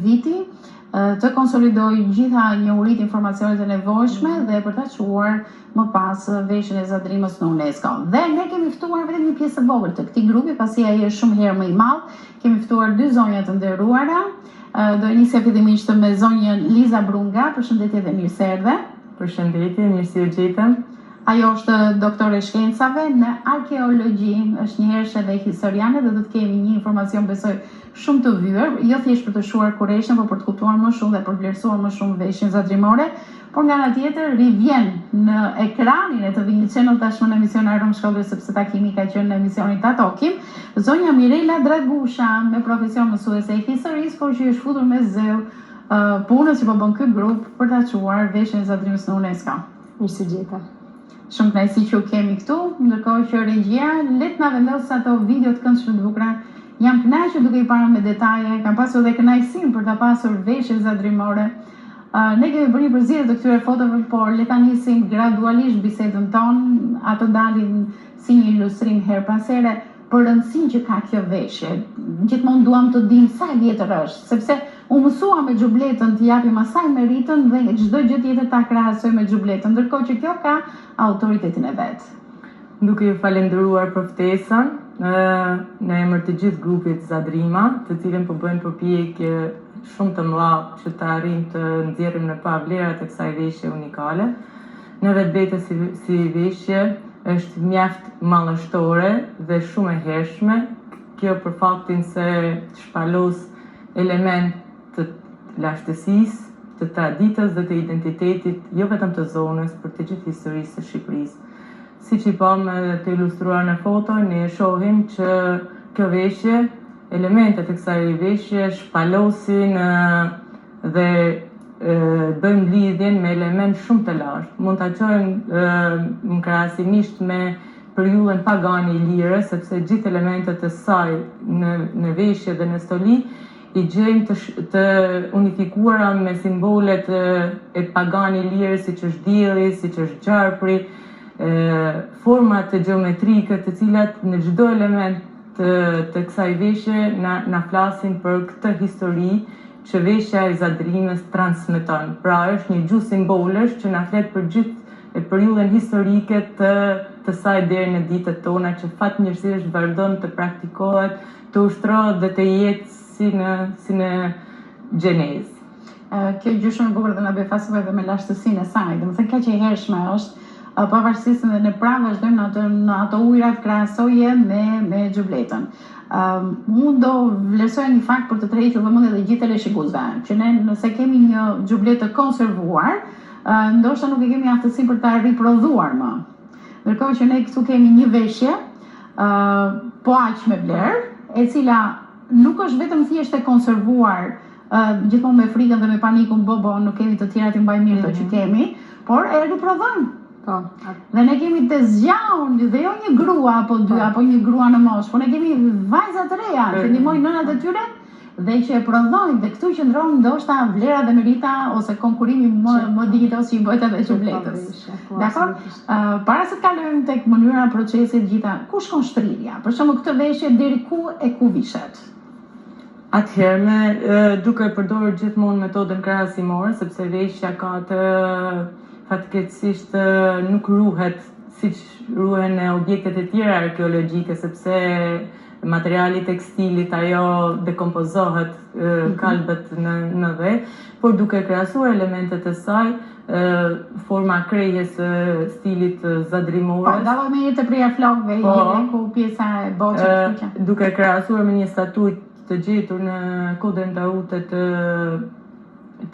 viti të konsolidoj gjitha njohuritë informacionet e nevojshme dhe për ta çuar më pas veshjen e Zadrimës në UNESCO. Dhe ne kemi ftuar vetëm një pjesë të vogël të këtij grupi, pasi ai është shumë herë më i madh. Kemi ftuar 2 zonja të nderuara. Do nisja fillimisht me zonjën Liza Brunga. Përshëndetje dhe mirë se erdhe. Përshëndetje, mirë se u gjetëm. Ajo është doktore shkencave në arkeologji, është njëherë edhe historiane dhe do të kemi një informacion besoj shumë të vyer, jo thjesht për të shuar kurreshën, por për të kuptuar më shumë dhe për vlerësuar më shumë veshjen zadrimore, por nga ana tjetër rivjen në ekranin e TV Channel tashmë në emision Arom Shkodër, sepse takimi ka qenë në emisionin Ta Tokim, zonja Mirela Dragusha me profesion mësuese e historisë, por që është futur me zeu punës që po bën ky grup për ta çuar veshjen e Zadrimës në UNESCO. Mirë se gjeta. Shumë kënaqësi që u kemi këtu, ndërkohë që regjia le të na vendosë ato video të këndshme të bukura. Jam kënaqur duke I parë me detaje, kam pasur edhe kënaqësinë për ta pasur veshjen zadrimore. Ne kemi bërë një përzierje të këtyre fotove, por le ta nisim gradualisht bisedën tonë, ato dalin si një ilustrim her pas here për rëndësinë që ka kjo veshje. Gjithmonë duam të dim sa e vjetër është, sepse u mësua me xhubletën të japim asaj meritën dhe çdo gjë tjetër ta krahasoj me xhubletën, ndërkohë që kjo ka autoritetin e vet. Duke ju falenderuar për ftesën në emër të gjithë grupit Zadrima, të cilën po bëjmë përpjekje shumë të mëdha që të arrijmë të nxjerrim në pa vlerat e kësaj veshje unikale. Në vetvete si veshje është mjaft mallështore dhe shumë e hershme. Kjo për faktin se shpalos element të lashtësisë, të traditës dhe të identitetit, jo vetëm të zonës, për të gjithë historisë së Shqipërisë. Siç I pam të ilustruar në foto, ne shohim që kjo veshje, elementet e kësaj veshje shpalosin dhe bëjmë lidhjen me element shumë të lartë. Mund ta çojmë në krahasimisht me periudhën pagane ilire, sepse gjithë elementet e saj në veshje dhe në stoli I gjejmë të unifikuara me simbolet e pagani lirë, siç është dielli, siç është gjarpri, format gjeometrike të cilat në çdo element të kësaj veshje na flasin për këtë histori që veshja e Zadrimës transmeton. Pra është një gjuhë simbolesh që na flet për gjithë periudhën historike të saj deri në ditët tona, që fatmirësisht vazhdon të praktikohet, të ushtrohet dhe të jetë si në gjenezë. Kjo gjë shumë e bukur dhe na befasove edhe me lashtësinë e saj. Domethënë kaq e hershme është, pavarësisht se ne pra vazhdojmë në ato ujërat krahasoje me xhubletën. Unë do vlerësoj një fakt për të tërhequr vëmendjen e gjithë teleshikuesve, që ne nëse kemi një xhublet të konservuar, ndoshta nuk e kemi aftësinë për ta riprodhuar më. Ndërkohë që ne këtu kemi një veshje po aq me vlerë, e cila nuk është vetëm thjesht e konservuar gjithmonë me frikën dhe me panikun, nuk kemi të tjerat I mbajmë mirë që kemi, por e riprodhojmë. Dhe ne kemi të zgjaun, dhe jo një grua apo dy, apo një grua në moshë, por ne kemi vajza të reja që ndihmojnë nënat e tyre dhe që e prodhojnë, dhe këtu qëndron ndoshta vlera dhe merita ose konkurimi më dinjitos që I bëhet edhe xhubletës. Dakor? Para se të kalojmë tek mënyra procesit gjitha, ku shkon shtrirja? Për shembull këtë veshje deri ku e ku vishet? Atëherë duke përdorur gjithmonë metodën krahasimore, sepse veshja ka të fatkeqësisht nuk ruhet siç ruhen objektet e tjera arkeologjike, sepse materiali tekstilit ajo dekompozohet, kalbet në dhe, por duke krahasuar elementet e saj, forma krejjes stilit zadrimore. Dalloj me të preja flokëve, ku pjesa e boçës. Duke krahasuar me një statujë të gjetur në Kodën Daute të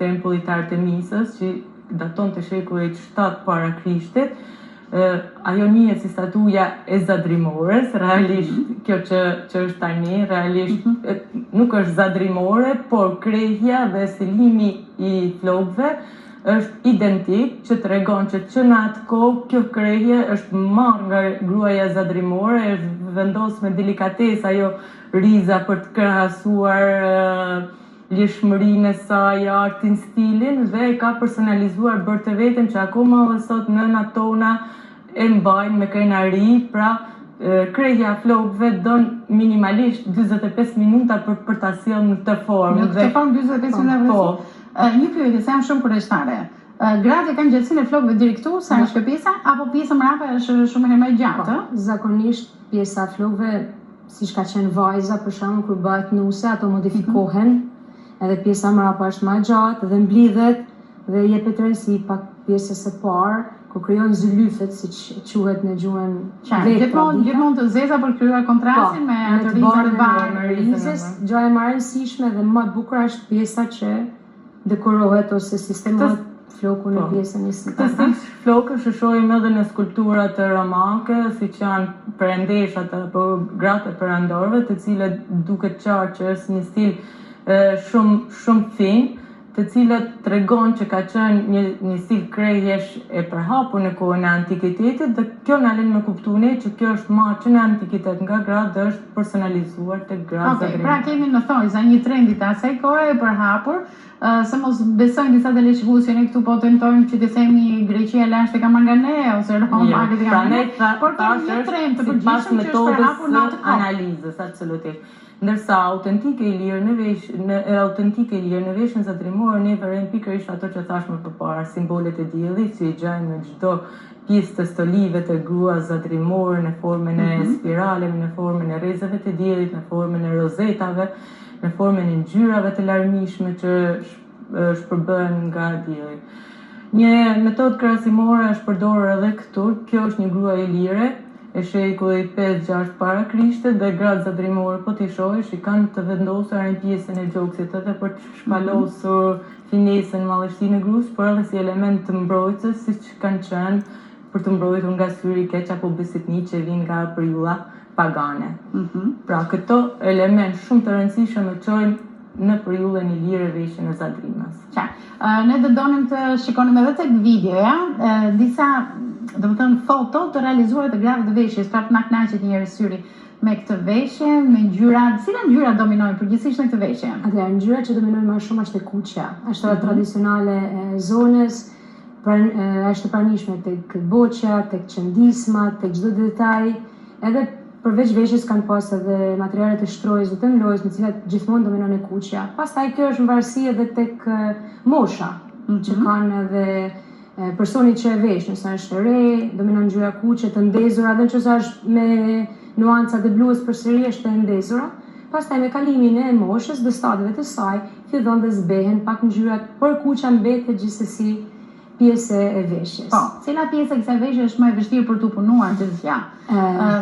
tempullit të Artemisës, që daton të shekullit 7 para Krishtit. Ajo njihet si statuja e Zadrimores, realisht kjo që është tani, realisht nuk është zadrimore, por krejja dhe stilimi I flokëve është identik, që tregon që në atë kohë kjo krejje është marrë nga gruaja zadrimore, është vendosur me delikatesë ajo riza për të krahasuar lirshmërinë e saj, artin, stilin, dhe e ka personalizuar bërë të vetëm që akoma dhe sot nënat tona e mbajnë me krenari, pra krejja flokëve don minimalisht 45 minuta për ta sjellë në këtë formë. Në këtë formë 45 minuta. Po. Një pyetje, se jam shumë kurioztare. Gratë kanë gjatësinë e flokëve deri këtu, sa është kjo pjesa, apo pjesa mrapa është shumë herë më gjatë? Zakonisht pjesa e flokëve, siç ka qenë vajza, për shembull kur bëhet nuse, ato modifikohen, edhe pjesa mrapa është më gjatë dhe mblidhet dhe jepet rëndësi pak pjesës së parë, ku krijon zylyfet, siç quhet në gjuhën vetë. Gjithmonë të zeza për krijuar kontrastin me ato rizat e barizës. Gjëja më e rëndësishme dhe më e bukur është pjesa që dekorohet ose sistemohet floku në pjesën e sipër. Të siç flokësh e shohim edhe në skulpturat romake, siç janë perëndeshat apo gratë e perëndorëve, të cilët duket qartë që është një stil shumë fin, të cilat tregon që ka qenë një stil krejjesh e përhapur në kohën e antikitetit, dhe kjo na lën me kuptuar që kjo është marrë në antikitet nga gratë dhe është personalizuar tek gratë. Pra kemi në thonjza një trendi të asaj kohe e përhapur, se mos besojnë disa televizionistë që ne këtu po tentojmë që të themi Greqia lashtë ka marrë nga ne ose Roma ka marrë nga ne, por kemi një trend të përgjithshëm që është përhapur në atë kohë. Analizës, absolutisht. Ndërsa autentike i lirë në veshjen zadrimore, ne vërejmë pikërisht ato që thash më përpara, simbolet e diellit që i gjajmë në çdo pjesë të stolive të gruas zadrimore, në formën e spiraleve, në formën e rrezeve të diellit, në formën e rozetave, në formën e ngjyrave të larmishme që shpërbëhen nga dielli. Një metodë krahasimore është përdorur edhe këtu. Kjo është një grua e lire e shekullit 5-6 para Krishtit, dhe gratë zadrimore po t'i shohësh i kanë të vendosur në pjesën e gjoksit edhe për të shpalosur finesën, madhështinë e gruas, por edhe si element të mbrojtës, siç kanë qenë për të mbrojtur nga syri i keq apo besitnik që vin nga periudha pagane. Pra këto element shumë të rëndësishëm e çojmë në periudhën e lirë veshjen e zadrimës. Ne do donim të shikonim edhe tek videoja disa foto të realizuara të grave të veshjes, pra të na kënaqet një herë syri me këtë veshje, me ngjyrat. Cilat ngjyra dominojnë përgjithsisht në këtë veshje? Atëherë ngjyrat që dominojnë më shumë është e kuqja. Është tradicionale e zonës, është e pranishme tek boqja, tek qëndisma, tek çdo detaj. Edhe përveç veshjes kanë pas edhe materiale të shtrojës dhe të mlojës, në cilat gjithmonë dominon e kuqja. Pastaj kjo është në varësi edhe tek mosha, që kanë edhe personi që e vesh, nëse është e re, dominon ngjyra kuqe të ndezura, dhe nëse është me nuanca të blues përsëri është e ndezura. Pastaj me kalimin e moshës dhe stadeve të saj, fillon dhe zbehen pak ngjyrat, por kuqja mbetet gjithsesi pjesë e veshjes. Po, cila pjesë e kësaj veshje është më e vështirë për t'u punuar gjithçka?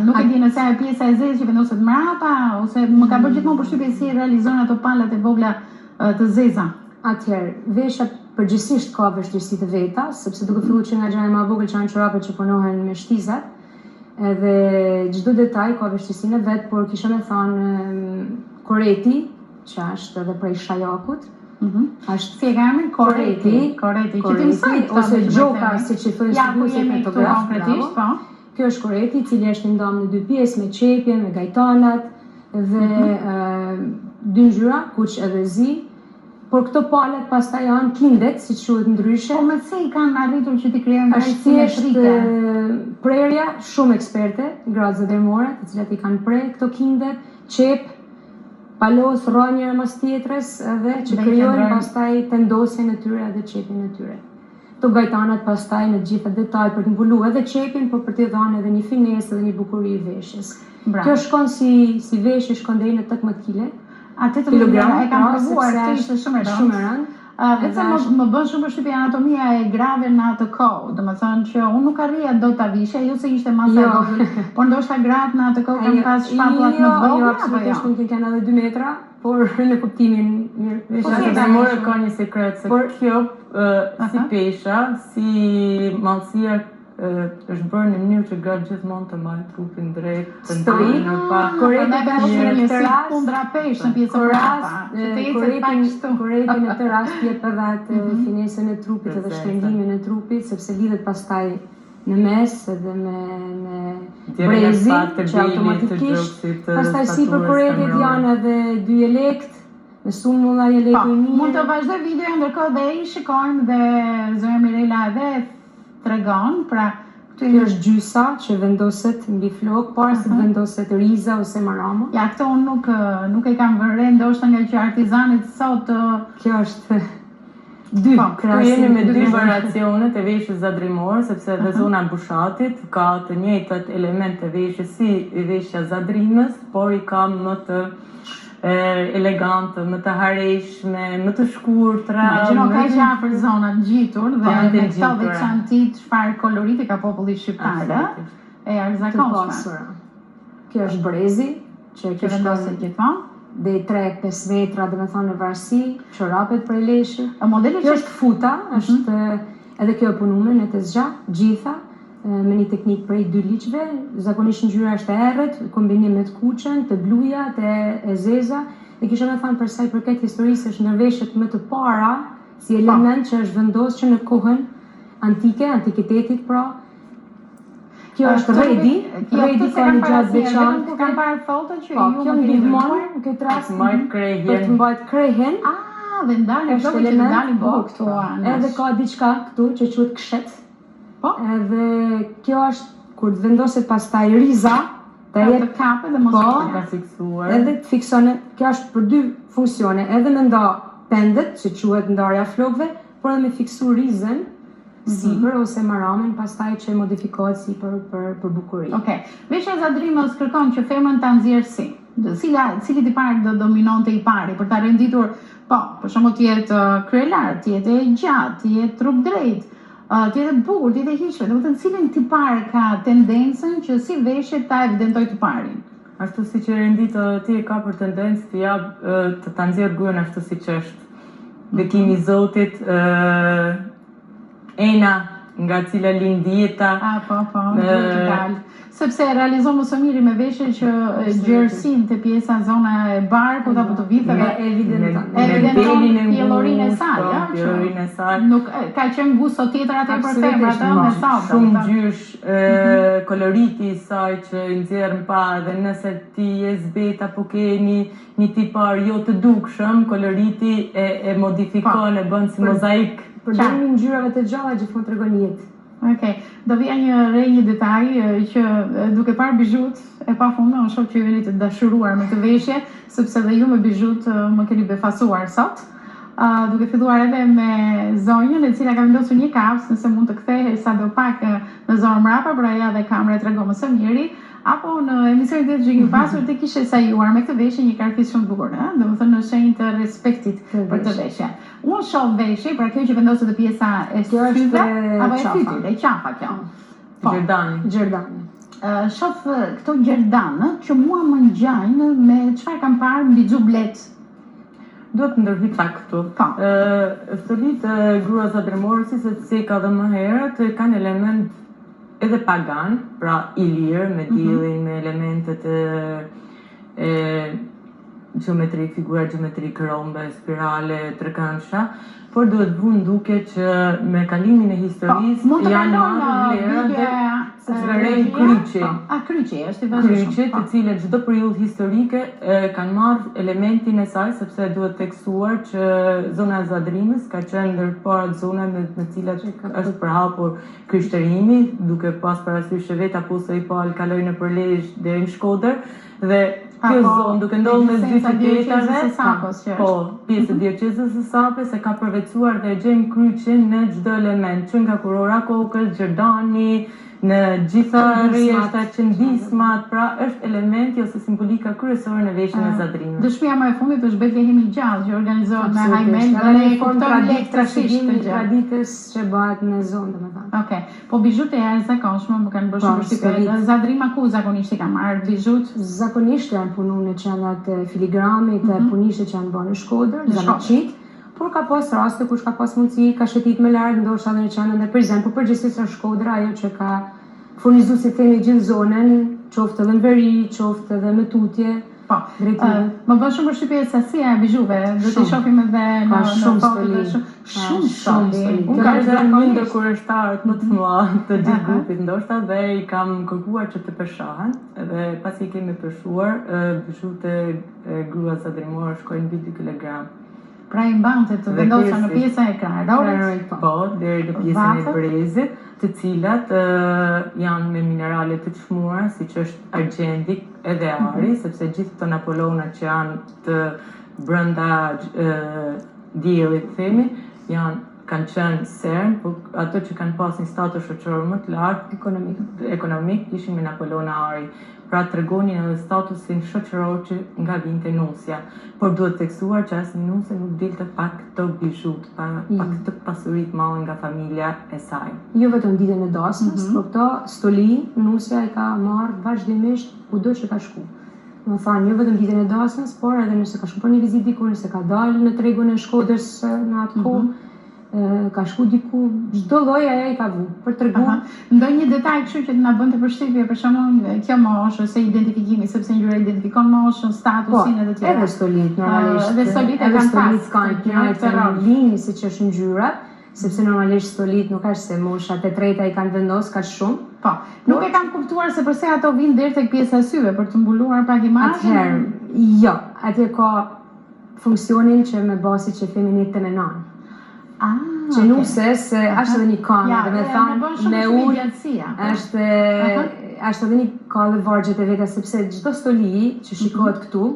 Nuk e di nëse ajo pjesa e zezë që vendoset mrapa, ose më ka bërë gjithmonë përshtypje si realizojnë ato pallat e vogla të zeza. Atëherë, veshja përgjithsisht ka vështirësi të veta, sepse duke filluar që nga gjëja më e vogël që janë çorapet që punohen me shtizat, edhe çdo detaj ka vështirësinë e vet, por kisha më thënë koreti, që është edhe prej shajakut. Është si e kanë koreti, që ti mësoj ose gjoka, siç e thonë shqiptarët fotograf. Kjo është koreti, i cili është ndarë në dy pjesë, me çepjen, me gajtanat dhe dy ngjyra, kuq edhe zi. Por këto palët pastaj janë kindet, siç quhet ndryshe. Po me se i kanë arritur që t'i krijojnë është thjesht prerja shumë eksperte, gratë zadrimore, të cilat i kanë prerë këto kindet, qep, palos rrojnë njëra mas tjetrës dhe që krijojnë pastaj tendosjen e tyre dhe qepin e tyre. Këto gajtanat pastaj në gjitha detaj për të mbuluar edhe qepin, por për t'i dhënë edhe një finesë dhe një bukuri veshjes. Kjo shkon si veshje shkon deri në 18 kg. Atë të kilogram e kam provuar, ishte shumë e rëndë. Vetëm më bën shumë përshtypje anatomia e grave në atë kohë, domethënë që unë nuk arrija dot ta vishja, jo se ishte masa e vogël, por ndoshta gratë në atë kohë kanë pas shpatullat më të vogla. Jo, absolutisht nuk kanë edhe 2 metra, por në kuptimin mirë. Veshja zadrimore ka një sekret, se kjo si pesha, si mallësia është bërë në mënyrë që gratë gjithmonë të marrin trupin drejt, të ndrinë pa korrekt në këtë rast, kundra pesh në pjesën e rrapa. Korrekti në këtë rast jep edhe atë finesën e trupit edhe shtendimin e trupit, sepse lidhet pastaj në mes edhe me brezin, që automatikisht pastaj sipër korrektit janë edhe dy elekt, me sumulla i elektë i mirë. Mund të vazhdoj videon ndërkohë dhe i shikojmë dhe zëra Mirela edhe tregon, pra Kjo është gjysa që vendoset mbi flok, para se të vendoset riza ose marama. Ja, këto unë nuk e kam vënë re, ndoshta nga që artizanit sot Kjo është Këtu jemi me dy variacionet e veshjes zadrimore, sepse edhe zona e bushatit ka të njëjtat element të veshjes si veshja zadrimës, por i ka më të elegante, më të hareshme, më të shkurtra. Imagjino ka që afër zona ngjitur dhe me këto veçantit çfarë koloriti ka populli shqiptar, e arzakonshme. Kjo është brezi, që vendoset gjithmonë. Dhe 3-5 metra, dhe me thonë në varsi, çorapet për leshë. Modeli kjo është futa, është edhe kjo e punuar në të zgjat, gjitha, me një teknikë prej 2 liçve, zakonisht ngjyra është e errët, kombinim me të kuqen, të bluja, të e zeza, dhe kisha me thënë për sa i përket historisë është në veshjet më të para, si element që është vendosur që në kohën antike, antikitetit pra. Kjo është redi ka një gjatë veçantë. Kam parë foto që ju kjo ndihmon në këtë rast për të mbajtur krehen. Dhe ndalin flokët që të dalin këtu. Edhe ka diçka këtu që quhet kshet. Po. Edhe kjo është kur të vendoset pastaj riza, të jep kapë dhe mos ka fiksuar. Edhe të fikson, kjo është për 2 funksione, edhe me nda pendet, që quhet ndarja flokëve, por edhe me fiksu rizën sipër ose maramen, pastaj që modifikohet sipër për bukuri. Okej. Veshja zadrimës kërkon që femrën ta nxjerrë si. Cili tipar do dominonte i pari për ta renditur, për shembull të jetë kryelar, të jetë e gjatë, të jetë trup drejt, të jetë bukur, të jetë hiqme. Domethënë cilin tipar ka tendencën që si veshje ta evidentoj tiparin. Ashtu siç e rendit ti ka për tendencë të jap të ta nxjerrë gurën ashtu siç është. Bekimi i Zotit, ena nga cila lind jeta. Sepse realizon më së miri me veshje që gjerësin të pjesa zona e barkut apo të viteve evidenton pjellorinë e saj. Nuk ka qenë gusto tjetër atë për femrat me sot. Shumë gjysh koloriti i saj që i nxjerr pa dhe nëse ti je zbet apo ke një tipar jo të dukshëm, koloriti e modifikon, e bën si mozaik. Përdorimi i ngjyrave të gjalla gjithmonë tregon jetë. Okej, do vija një detaj që duke parë bijut e pafundme, unë shoh që ju jeni të dashuruar me këtë veshje, sepse dhe ju me bijut më keni befasuar sot. Duke filluar edhe me zonjën e cila ka vendosur një kaps, nëse mund të kthehej sado pak në zonë mrapa, por ajo dhe kamera tregon më së miri, apo në emisionin tjetër që kemi pasur të kishe sajuar me këtë veshje një karfis shumë bukur, domethënë në shenjë të respektit për këtë veshje. Unë shoh veshje, pra kjo që vendoset në pjesa e syve, apo e fytyrit, e qafa kjo. Gjerdani. Shoh këto gjerdanë që mua më ngjajnë me çfarë kam parë mbi xublet. Duhet të ndërhyj pak këtu. Stolit grua zadrimore, si ka dhe më herët, kanë element edhe pagan, pra i lirë, me diellin, me elementet geometrik, figura gjeometrik, rombe, spirale, trekëndsha, por duhet vënë duke që me kalimin e historisë janë marrë vlerë dhe zëvëren kryqi. Kryqi është i vazhdueshëm. Kryqi, të cilët çdo periudhë historike kanë marrë elementin e saj, sepse duhet tekstuar që zona e zadrimës ka qenë ndër para zonave me të cilat është përhapur krishterimi, duke pas parasysh që vetë apostulli Paul kaloi nëpër Lezhë deri në Shkodër dhe kjo zonë duke ndodhur mes dy qyteteve, pjesë e diocezës së Sapës e ka përvecuar dhe gjen kryqin në çdo element, që nga kurora kokës, gjerdani, në gjitha rrjeshta, qëndismat, pra është elementi ose simbolika kryesore në veshjen e zadrimit. Dëshmia më e fundit është Betlehemi i gjallë që organizohet me Hajmel dhe ne kuptojmë lektrasisht të traditës që bëhet në zonë, domethënë. Okej, po bijut e jashtëzakonshme më kanë bërë shumë përshtypje. Zadrima ku zakonisht i ka marrë bijut? Zakonisht janë punuar në qendrat e filigramit, e punishte që janë bërë në Shkodër, në Zanaçit. Por ka pas raste kush ka pas mundësi, ka shëtit më larg, ndoshta edhe në qendrën e për shembull përgjithsisht në Shkodër, ajo që ka furnizuar si themi gjithë zonën, qoftë edhe në veri, qoftë edhe në tutje. Po, më bën shumë përshtypje sasia e bijuve, do t'i shohim edhe në foto. Shumë stoli. Unë kam dhënë një ndërkurioztarët më të mëdha të gjithë grupit, ndoshta dhe i kam kërkuar që të peshahen, dhe pasi kemi peshuar, bijut e grua zadrimore shkojnë mbi 2 kg. Pra i mbante të vendosur në pjesën e kraharorit, po, deri në pjesën e brezit, të cilat janë me minerale të çmuara, siç është argjendi edhe ari, sepse gjithë këto Napoleonat që janë të brenda diellit themi, kanë qenë CERN, por ato që kanë pas një status shoqëror më të lartë ekonomik ishin me Napoleona ari. Pra tregonin edhe statusin shoqëror që nga vinte nusja. Por duhet theksuar që asnjë nuse nuk dilte pa këto bijut, pa këtë pasuri të madhe nga familja e saj. Jo vetëm ditën e dasmës, por këto stoli nusja i ka marrë vazhdimisht kudo që ka shku. Do të thonë, jo vetëm ditën e dasmës, por edhe nëse ka shku për një vizitë diku, nëse ka dalë në tregun e Shkodrës në atë kohë, ka shku diku, çdo lloj ajo i ka vu për treguar. Ndonjë detaj kështu që na bën të përshtypje, për shembull, kjo moshë ose identifikimi, sepse njëra identifikon moshën, statusin edhe të tjera. Edhe stolit normalisht. Edhe stolit e kanë kanë linjë siç është ngjyrat, sepse normalisht stolit nuk është se moshat e treta i kanë vendosur kaq shumë. Po, nuk e kam kuptuar se përse ato vinë deri tek pjesa e syve për të mbuluar pak imazhin. Atëherë, jo, atje ka funksionin që me basi që themi të menan. Që nuse se është edhe një kanë, dhe me thanë me ullë, është edhe një kallë vargjet e veta, sepse çdo stoli që shikohet këtu,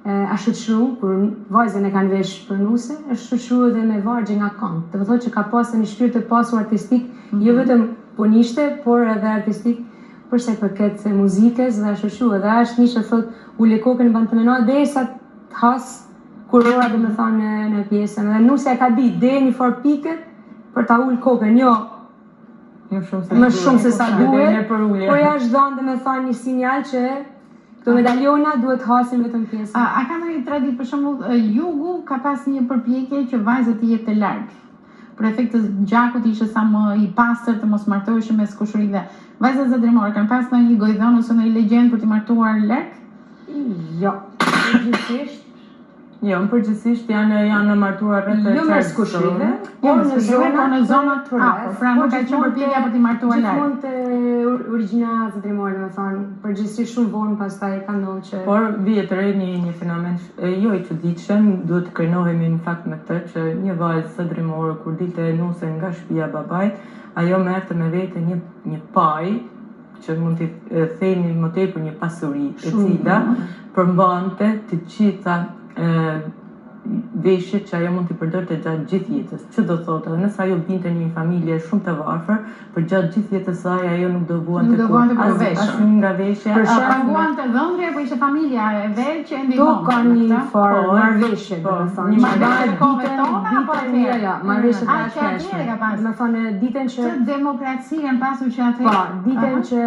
është shoqëruar, kur vajzën e kanë vesh për nuse, është shoqëruar edhe me vargje nga kanë. Do të thotë që ka pasur një shpirt të pasur artistik, jo vetëm punishte, por edhe artistik për sa i përket muzikës dhe shoqëruar. Dhe është një që thotë ule kokën në band të menoj derisa të has kurora dhe me thonë në pjesën, dhe nusja ka ditë dhe një for pikët për ta ullë kokën, jo më shumë se sa duhet, por ja është dhënë dhe me thonë një sinjal që këto medaljona duhet hasin vetëm pjesën. A ka ndonjë traditë, për shembull, jugu ka pas një përpjekje që vajzat të jetë të larg. Për efekt të gjakut ishte sa më i pastër të mos martoheshin mes kushërive. Vajzat zadrimore kanë pas ndonjë gojdhon ose ndonjë legjendë për të martuar larg? Jo, gjithsesi. Jo, përgjithsisht janë martuar rreth jo mes kushërive, por në zonat të afër. Pra nuk ka qenë përpjekje për të martuar larg. Gjithmonë të origjina zadrimore, domethënë, përgjithsisht shumë vonë pastaj ka ndodhur që por vjet të re një fenomen jo i çuditshëm, duhet të krenohemi në fakt me këtë që një vajzë zadrimore kur dilte nuse nga shtëpia e babait, ajo merrte me vete një paj që mund të themi më tepër një pasuri, e cila përmbante të gjitha veshjet që ajo mund t'i përdorte gjatë gjithë jetës. Që do thotë, nëse ajo binte në një familje shumë të varfër, për gjatë gjithë jetës saj ajo nuk do vuante asnjë nga veshja. Paguan të dhëndri apo ishte familja e vet që e ndihmon. Do kanë një farë marrëveshje, domethënë. Një marrëveshje kombëtare apo atëherë? Jo, marrëveshje të ashpeshme. Domethënë ditën që demokracia kanë pasur që atëherë. Po, ditën që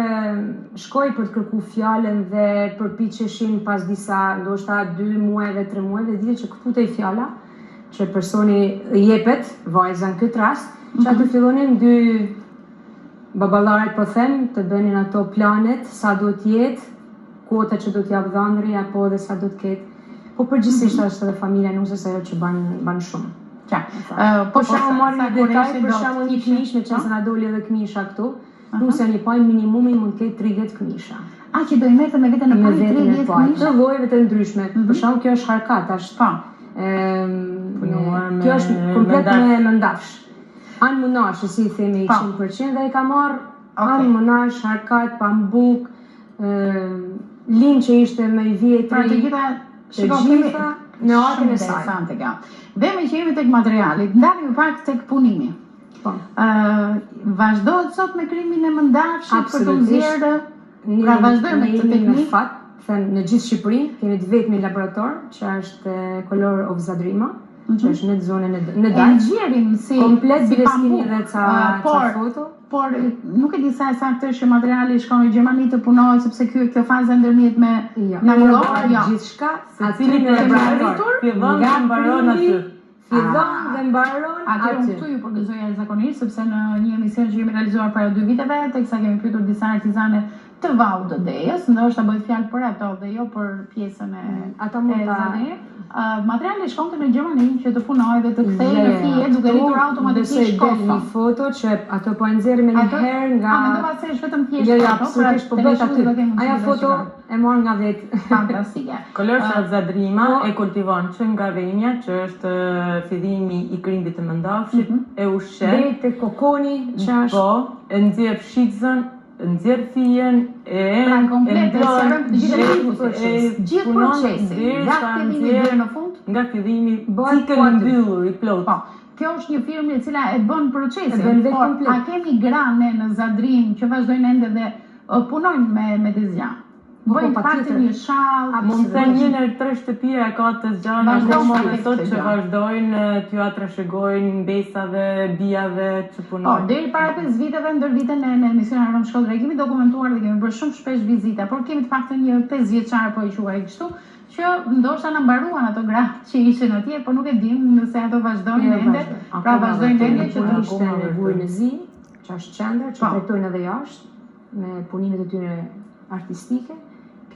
shkoi për të kërkuar fjalën dhe përpiqeshin pas disa, ndoshta 2 muajve, 3 muajve, ditën që kthutej fjala, që personi jepet, vajza në këtë rast, që atë fillonin 2 baballarët po them, të bënin ato planet, sa duhet jetë, kota që do t'jap dhëndri, apo dhe sa do t'ketë. Po përgjithsisht është edhe familja nusës ajo që ban shumë. Po shembull marrim një detaj, për shembull një këmishë, me qenë se na doli edhe këmisha këtu, nusja një paj minimumi mund të ketë 30 këmisha. Që do i merrte me veten në paj 30 këmisha? Të llojeve të ndryshme. Për shembull kjo është harkat, është kjo është komplet me mëndafsh. Anë munash, si i themi 100%, dhe i ka marrë anë munash, harkat, pambuk, linë që ishte me i vjetri, pra të gjitha në atin e saj. Dhe me që jemi tek materialit, ndalim pak tek punimi. Vazhdohet sot me krimin e mëndafshit për të nxjerrë, pra vazhdojmë me këtë teknikë. Në gjithë Shqipërinë kemi të vetmi laborator që është Color of Zadrima, që është në zonën në Dalj. Nxjerrim si komplet bileskini dhe ca foto. Por nuk e di sa saktësisht që materiali shkon në Gjermani të punohet, sepse kjo fazë ndërmjet me namulor, gjithçka, secili në laborator, fillon dhe mbaron aty. Fillon dhe mbaron aty. Këtu ju përgëzoj jashtëzakonisht, sepse në një emision që kemi realizuar para 2 viteve, teksa kemi pyetur disa artizane të VAUDD-s, ndoshta bëhet fjalë për ato dhe jo për pjesën e Ata mund ta materiali shkonte në Gjermani që të punojë dhe të kthehej në fije duke rritur automatikisht koston. Një foto që ato po e nxjerrin me një herë nga mendova se është vetëm thjesht jo, foto, absolutisht po bëhet aty. Ajo foto e marr nga vetë. Fantastike. Kolorca Zadrima e kultivon që nga venja, që është fillimi i krimbit të mëndafshit, e ushqen. Deri te kokoni që është. Po, e nxjerr shitëzën, nxjerr fijen pra komplet gjithë procesi nga fillimi deri në fund, nga fillimi cikël i mbyllur i plot. Kjo është një firmë e cila e bën procesin, por a kemi gra ne në Zadrim që vazhdojnë ende dhe punojnë me dizja? Bëjnë pakti një shall, mund të një në 3 shtëpia ka të zgjana akoma dhe sot që vazhdojnë t'ju atrashëgojnë mbesave, bijave që punojnë. Deri para 5 viteve, ndër vite në emisionin Rom Shkodra, kemi dokumentuar dhe kemi bërë shumë shpesh vizita, por kemi të paktën një 5 vjeçar po e quaj kështu, që ndoshta na mbaruan ato gra që ishin atje, por nuk e dim nëse ato vazhdojnë ende, pra vazhdojnë ende që të shkojnë në Gurën e Zi, që është qendër që trajtojnë edhe jashtë me punimet e tyre artistike.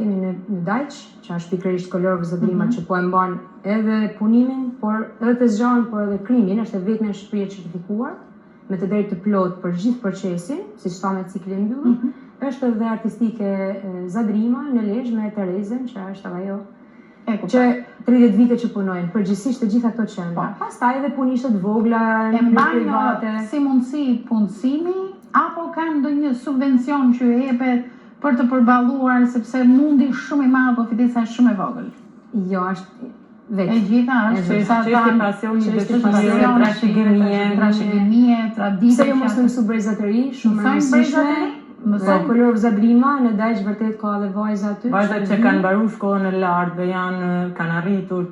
Kemi në Dajq, që është pikërisht Kolorca Zadrima që po e mban edhe punimin, por edhe të zgjan, por edhe krimin, është e vetmja shprehje certifikuar me të drejtë të plot për gjithë procesin, siç thamë cikli i mbyllur. Është edhe artistike Zadrima në Lezhë me Terezën, që është ajo që 30 vite që punojnë, përgjithsisht të gjitha këto qendra. Pastaj edhe punishtë të vogla në private. Si mundësi punësimi, apo kanë ndonjë subvencion që jepet për të përballuar, sepse mundi shumë i madh, po fitesa është shumë e vogël. Jo, është vetë. E gjitha është çështje pasioni, trashëgimie, traditë. Se jo mos në mësu brezatëri, shumë e rëndësishme. Kolorca Zadrima në Dajq vërtet ka edhe vajza aty. Vajzat që kanë mbaruar shkollën e lartë dhe kanë arritur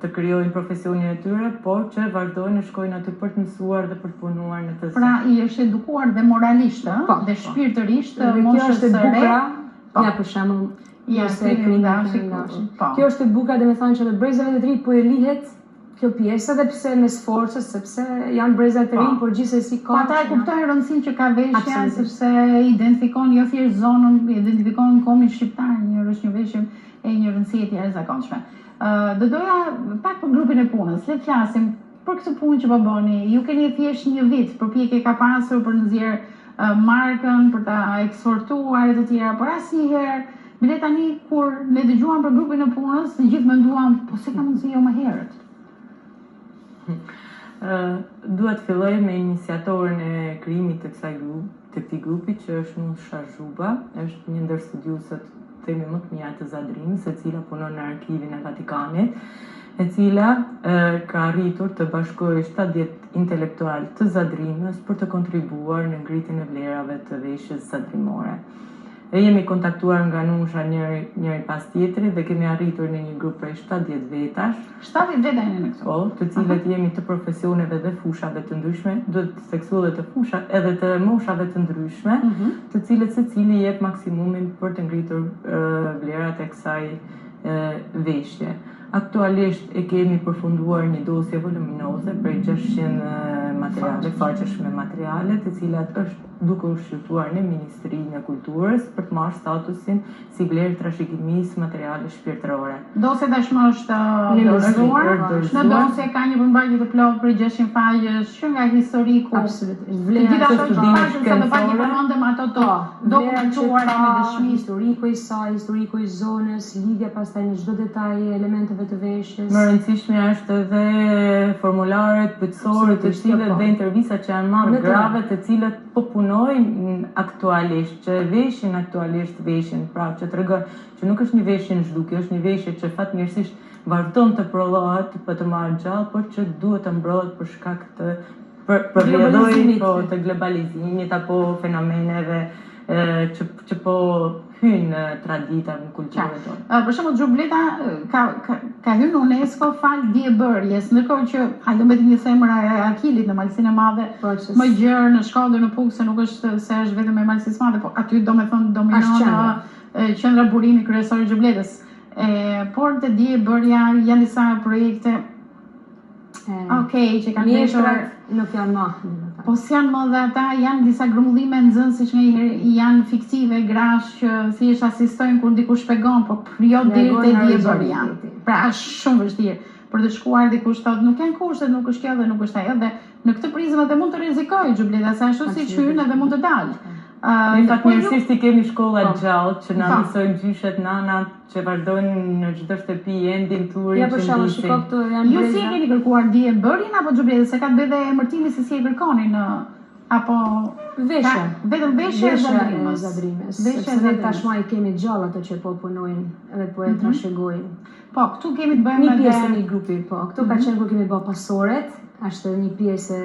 të krijojnë profesionin e tyre, por që vazhdojnë të shkojnë aty për të mësuar dhe për të punuar në të. Pra i është edukuar dhe moralisht, dhe shpirtërisht, moshës së re. Ja për shembull, kjo është e bukur, domethënë që edhe brezave të ri po i lihet kjo pjesë, edhe pse me sforcës, sepse janë breza të rinj, por gjithsesi ka. Ata e kuptojnë rëndësinë që ka veshja, sepse identifikon jo thjesht zonën, identifikon komin shqiptar, është një veshje e një rëndësie të jashtëzakonshme. Do doja pak për grupin e punës, le të flasim për këtë punë që po bëni. Ju keni thjesht një vit, përpjekje ka pasur për të nxjerrë markën, për ta eksportuar e të tjera, por asnjëherë me tani kur ne dëgjuam për grupin e punës, të gjithë menduam, po se ka mundësi jo më herët. Dua të filloj me iniciatorin e krijimit të këtij grupi, që është Nusha Zhuba, është një ndër studiuesët themi më të mirë të Zadrimit, e cila punon në Arkivin e Vatikanit, e cila ka arritur të bashkojë 70 intelektual të Zadrimës për të kontribuar në ngritjen e vlerave të veshjes zadrimore. E jemi kontaktuar nga Nusha njëri pas tjetrit dhe kemi arritur në një grup prej 70 vetash. 70 veta jeni në këtu? Po, të cilët jemi të profesioneve dhe fushave të ndryshme, seksuale të fusha edhe të moshave të ndryshme, të cilët secili jep maksimumin për të ngritur vlerat e kësaj veshje. Aktualisht e kemi përfunduar një dosje voluminoze prej 600 materiale, faqeshme materiale, të cilat është duke u shqyrtuar në Ministrinë e Kulturës për të marrë statusin si vlerë trashëgimisë materiale shpirtërore. Dosja tashmë është dorëzuar. Në dosje ka një përmbajtje të plotë për 600 faqesh që nga historiku. Absolutisht. Vlera të studimit shkencor, ato të dokumentuar me dëshmi, historiku i saj, historiku i zonës, lidhja pastaj në çdo detaj e elementeve të veshjes. Më rëndësishme është edhe formularet pyetësore të cilët dhe intervistat që janë marrë grave të cilët po punojnë aktualisht, që veshin aktualisht veshin, pra që tregon që nuk është një veshje në zhdukje, është një veshje që fatmirësisht vazhdon të prodhohet për të marrë gjallë, por që duhet të mbrohet për shkak të përvjedhojnë të globalizimit apo fenomeneve që po hynë tradita në kulturën tonë. Për shembull Xhubleta ka hyrë në UNESCO fal diebërjes, ndërkohë që ajo mbeti një femër e Akilit në Malsinë e Madhe, më gjerë në Shkodër në Pukë, se nuk është se është vetëm e Malsisë së Madhe, por aty domethënë dominon qendra burimi kryesor e Xhubletës. Por te diebërja janë disa projekte Okej, që kanë mjeshtrat nuk janë më. Po s'janë më dhe ata, janë disa grumbullime nxënësi që njëherë janë fiktive, grash që thjesht asistojnë kur dikush shpjegon, po jo direkt e di e bërja. Pra është shumë vështirë për të shkuar dikush thotë nuk janë kushtet, nuk është kjo dhe nuk është ajo, dhe në këtë prizmë edhe mund të rrezikojë Xhubleta, se ashtu siç hyn edhe mund të dalë. Në fatmirësisht i kemi shkolla gjallë që na mësojnë gjyshet nanat që vazhdojnë në çdo shtëpi endin turin Ja për shkak shikoj këtu janë Ju si e keni kërkuar ndije bërjen apo Xhubleta, se ka të bëjë dhe emërtimi se si e kërkoni në apo veshje. Vetëm veshje e zadrimes. Sepse tashmë i kemi gjallë ato që po punojnë edhe po e trashëgojnë. Po, këtu kemi të bëjmë një pjesë të një grupi, po. Këtu ka qenë kur kemi bërë pasoret, është një pjesë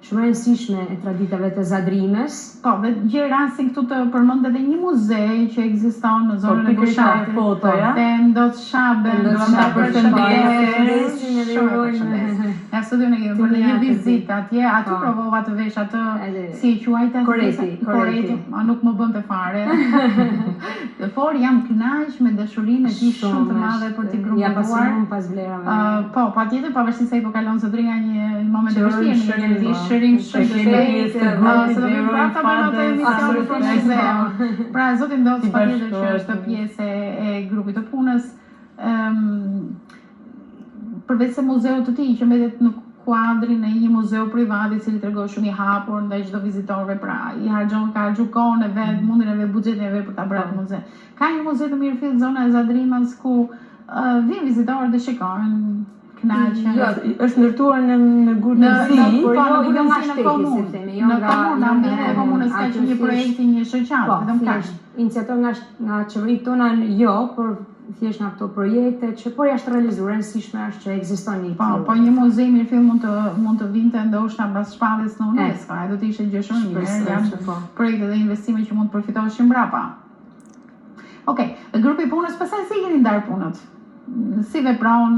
shumë e rëndësishme e traditave të Zadrimes. Po, dhe gjë rastin këtu të përmend edhe një muze që ekziston në zonën e Gushatit. Po, Te Ndot Shabe, do ta përshëndesim edhe urojmë. Ja studion e kemi bërë një vizitë atje, aty provova të vesh atë si e quajta koreti, ma nuk më bënte fare. Por jam kënaq me dashurinë e tij shumë të madhe për t'i grumbuar. Ja pasionon pas vlerave. Po, patjetër, pavarësisht se ai po kalon Zotrinja një moment të vështirë, një shërim shumë të shpejtë. Pra, zoti Ndoc patjetër që është pjesë e grupit të punës. Përveç se muzeu të tij që mbetet në kuadrin e një muzeu privat i cili tregon shumë i hapur ndaj çdo vizitorëve, pra i ka gjukon e vet, mundin e vet, buxhetin e vet për ta bërë atë muze. Ka një muze të mirëfillt zona e Zadrimës ku vjen vizitorët dhe shikojnë. Jo, është ndërtuar në Gurnësi, po jo nga shteti, si themi, jo nga ambienti i komunës, ka që një projekt i një shoqate, vetëm kaq. Iniciator nga qeveritë tona jo, por thjesht nga këto projekte që por jashtë realizuar, rëndësishme është që ekziston një tillë. Po një muze mirëfillt mund të vinte ndoshta mbas shpalljes në UNESCO, ai do të ishte gjë shumë e mirë, janë projekte dhe investime që mund të përfitoheshin mbrapa. Okej, grupi i punës pastaj si keni ndar punët? Si vepron,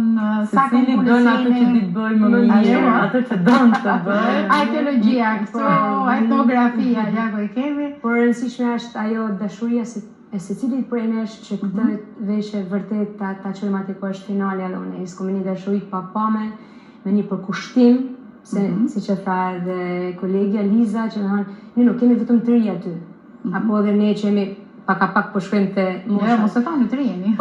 sa cili bën atë që ti bëj më mirë, atë që don të bëj. Arkeologjia këtu, etnografia, ja ku i kemi. Por rëndësishme është ajo dashuria e secilit prej nesh që këtë veshje vërtet ta çojmë aty ku është finale e UNESCO, me një dashuri pa pame, me një përkushtim, se siç e tha edhe kolegja Liza, që më thonë, ne nuk kemi vetëm të ri aty. Apo edhe ne që jemi pak po shkojmë te mosha. Jo, mos e thoni të rijeni.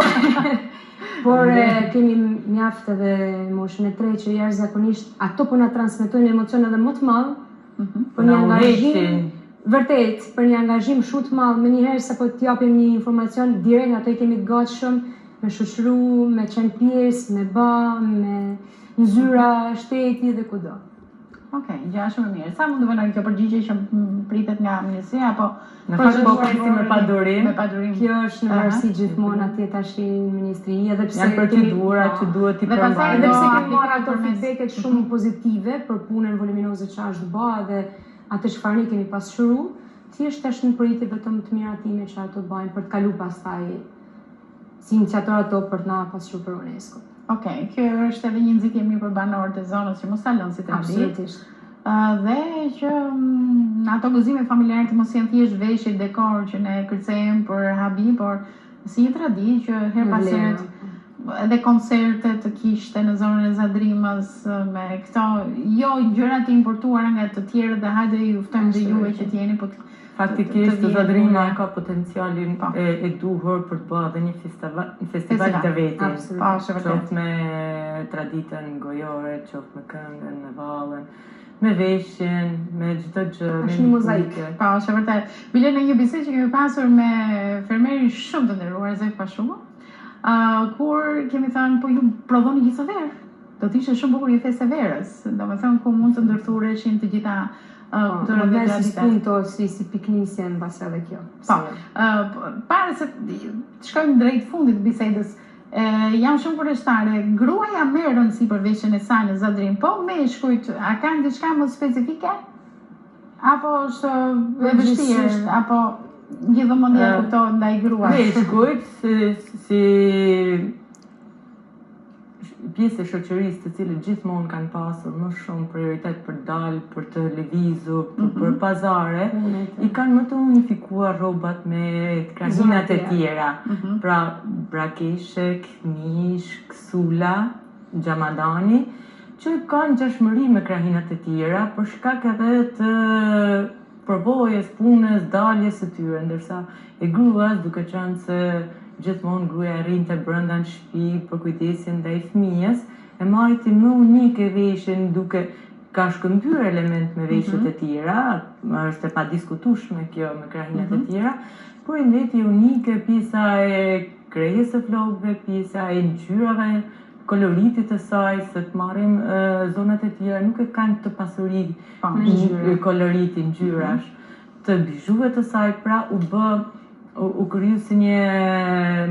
Por kemi mjaft edhe moshën e tretë që jashtëzakonisht ato po na transmetojnë emocion edhe më të madh, për një angazhim vërtet, për një angazhim shumë të madh, menjëherë sapo t'i japim një informacion direkt ato i kemi të gatshëm me shoqëru, me qenë pjesë, me ba, me nzyra shteti dhe kudo. Okej, gjë shumë e mirë. Sa mund të bëjnë kjo përgjigje që pritet nga ministria apo në fakt po presim me padurim. Kjo është në varësi gjithmonë atje tash në ministri, edhe pse janë procedura që duhet t'i përmbajmë. Edhe pse kemi marrë ato feedbacket shumë pozitive për punën voluminoze që është bërë dhe atë çfarë ne kemi pasqyru, thjesht është në projekte vetëm të mira time që ato bëjnë për të kaluar pastaj si iniciator ato për të na pasqyruar për UNESCO. Okej, kjo është edhe një nxitje mirë për banorët e zonës që mos ta lënë si traditë. Dhe që ato gëzime familjare të mos jenë thjesht veshje dekor që ne kërcejmë për habi, por si një traditë që her pas here edhe koncerte të kishte në zonën e Zadrimës me këto jo gjëra të importuara nga të tjerë dhe hajde ju ftojmë dhe juve që t'jeni po faktikisht Zadrima ka potencialin e duhur për të bërë edhe një festival të vetë. Qoftë me traditën gojore, qoftë me këngën, me vallën, me veshjen, me çdo gjë, me një mozaikë. Po, është vërtet. Bile në një bisedë që kemi pasur me fermerin shumë të nderuar Zef Pashuga, kur kemi thënë po ju prodhoni gjithë verë. Do të ishte shumë bukur një festë verës, domethënë ku mund të ndërthureshin të gjitha si piknisje në base edhe kjo. Pare se shkojmë drejt fundit të bisedës, jam shumë përreshtare, gruaja merr rëndësi për veshjen e saj në Zadrim, po meshkujt, a kanë diçka më specifike? Apo është e vështirë, apo gjithmonë kuptohet ndaj gruas? Meshkujt si pjesë e shoqërisë të cilët gjithmonë kanë pasur më shumë prioritet për dalë, për të lëvizur, për pazare, i kanë më të unifikuar rrobat me krahinat e tjera. Pra brakeshek, mish, ksula, xhamadani, që kanë ngjashmëri me krahinat e tjera për shkak edhe të përvojës, punës, daljes së tyre, ndërsa e gruas, duke qenë se gjithmonë gruaja rrinte brenda në shtëpi për kujdesin ndaj fëmijës, e marriti më unike veshjen duke ka shkëmbyer element me veshjet e tjera, është e padiskutueshme kjo me krahinat e tjera, por i mbeti unike pjesa e krejës së flokëve, pjesa e ngjyrave, koloritit të saj, se të marrim zonat e tjera nuk e kanë të pasuri koloriti, ngjyrash, të bizhuve të saj, pra u kriju si një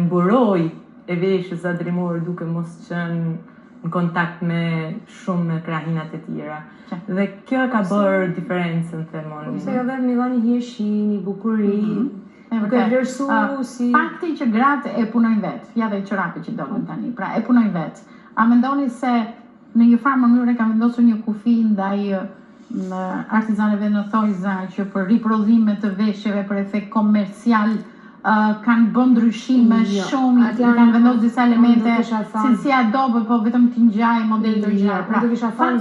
mburoj e veshjes zadrimore duke mos qenë në kontakt me shumë me krahinat e tjera. Dhe kjo ka bërë diferencën, themon. Se edhe më dhani hirshi, një bukuri, duke vlerësu si... Fakti që gratë e punojnë vetë, ja dhe i çorapi që dogun tani, pra e punojnë vetë. A mendoni se në një farë mënyrë ka vendosur një kufi ndaj artizanëve në thojza që për riprodhime të veshjeve për efekt komercial kanë bën ndryshime shumë, kanë vendosur disa elemente, si adobe, po vetëm t'i ngjaj model të gjallë. Pra, do kisha thënë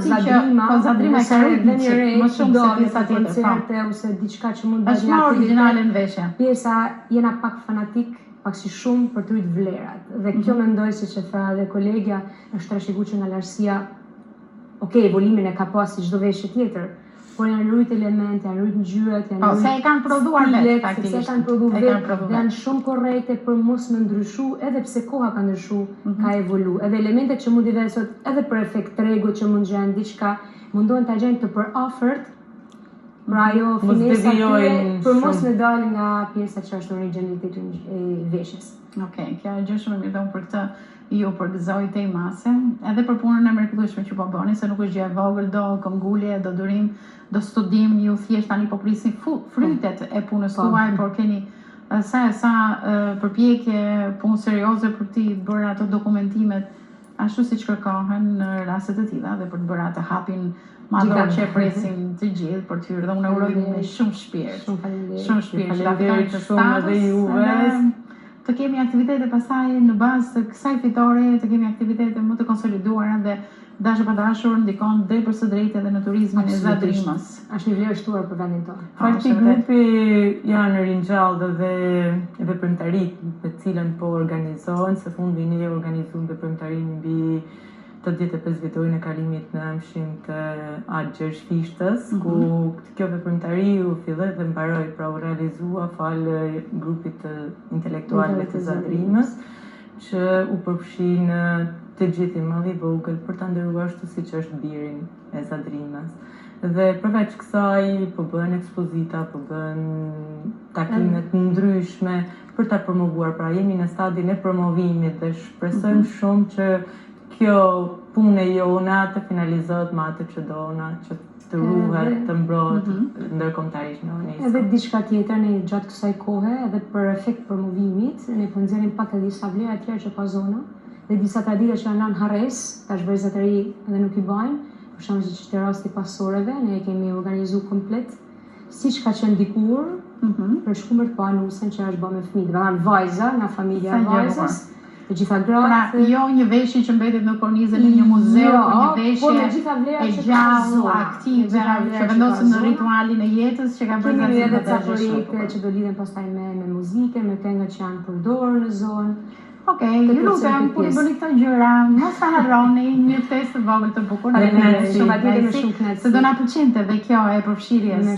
Zadrima ka rritur më shumë se disa tjetër. Koncerte ose diçka që mund të është më origjinale në veshje. Pjesa jena pak fanatik, pak si shumë për të rritë vlerat. Dhe kjo mendoj se që tha dhe kolegja, është trashëguar që nga lartësia, volimin e ka pas si çdo veshje tjetër, por janë rrit elemente, janë rrit ngjyrat, janë se e kanë prodhuar vetë faktikisht. Se e kanë prodhuar vetë, janë shumë korrekte për mos më ndryshu, edhe pse koha ka ndryshu, ka evolu. Edhe elementet që mund i vjen sot, edhe për efekt tregu që mund gjejnë diçka, mundohen ta gjejnë të përafërt, pra ajo finesa tyre, për mos me dalë nga pjesa që është origjinaliteti e veshjes. Okej, kjo gjë shumë e mirë për këtë. Ju përgëzoj te i mase, edhe për punën e mrekullueshme që po bëni, se nuk është gjë e vogël, do këmbgulje, do durim, do studim, ju thjesht tani po prisni frytet e punës tuaj, por keni sa përpjekje, punë serioze për të bërë ato dokumentimet ashtu siç kërkohen në raste të tilla dhe për të bërë atë hapin madhor që presin të gjithë për të hyrë, dhe unë uroj me shumë shpirt. Shumë shpirt. Faleminderit shumë edhe juve. Të kemi aktivitete pasaj në bazë të kësaj fitore, të kemi aktivitete më të konsoliduara dhe dashur pa dashur ndikon drejt për së drejtë edhe në turizmin e Zadrimës. Është një vlerë shtuar për vendin tonë. Fakti grupi janë ringjallë dhe veprimtaritë me cilën po organizohen, së fundi ne organizuam veprimtarinë mbi të 85 vitorin e kalimit në Amshim të Atë Gjergj Fishtës, ku kjo veprimtari u filloi dhe mbaroi, pra u realizua falë grupit të intelektualëve të Zadrimës, që u përfshin të gjithë i madh i vogël për ta ndëruar ashtu siç është birin e Zadrimës. Dhe përveç kësaj po bëhen ekspozita, po bëhen takime të ndryshme për ta promovuar, pra jemi në stadin e promovimit dhe shpresojmë shumë që kjo punë e jona të finalizohet me atë që dona, që të ruhet, të mbrohet ndërkombëtarisht në UNESCO. Edhe diçka tjetër në gjatë kësaj kohe, edhe për efekt promovimit, ne po nxjerrim pak edhe disa vlera të tjera që ka zona, dhe disa tradita që janë harres, tash vërzatëri edhe nuk i bajnë, për shembull siç është rasti pasoreve, ne e kemi organizuar komplet, siç ka qenë dikur, për shkumër të panusen që është bërë me fëmijë, dhe vajza, nga familja e vajzës. Të gjitha gratë. Pra, jo një veshje që mbetet në kornizën e një muzeu, por një veshje e gjallë, aktive, që vendosen në ritualin e jetës që ka bërë Kemi edhe ca projekte që do lidhen pastaj me muzike, me këngët që janë përdorur në zonë. Okej, ju lutem, kur i bëni këto gjëra, mos ta harroni një festë të vogël të bukur. Se do na pëlqente dhe kjo e përfshirjes në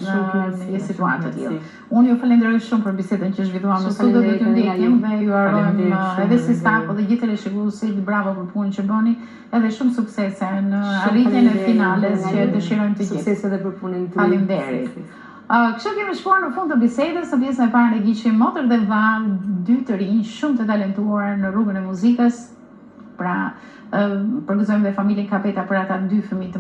një situatë të tillë. Unë ju falenderoj shumë për bisedën që zhvilluam në studio dhe t'ju ndjekim dhe ju urojmë edhe si staf dhe gjithë teleshikuesit bravo për punën që bëni, edhe shumë suksese në arritjen e finales që dëshirojmë të gjithë. Suksese edhe për punën tuaj. Faleminderit. Kështu kemi shkuar në fund të bisedës, në pjesën e parë ne gjishim Motër dhe Val, dy të rinj shumë të talentuar në rrugën e muzikës. Pra, përgëzojmë dhe familjen Kapeta për ata dy fëmijë të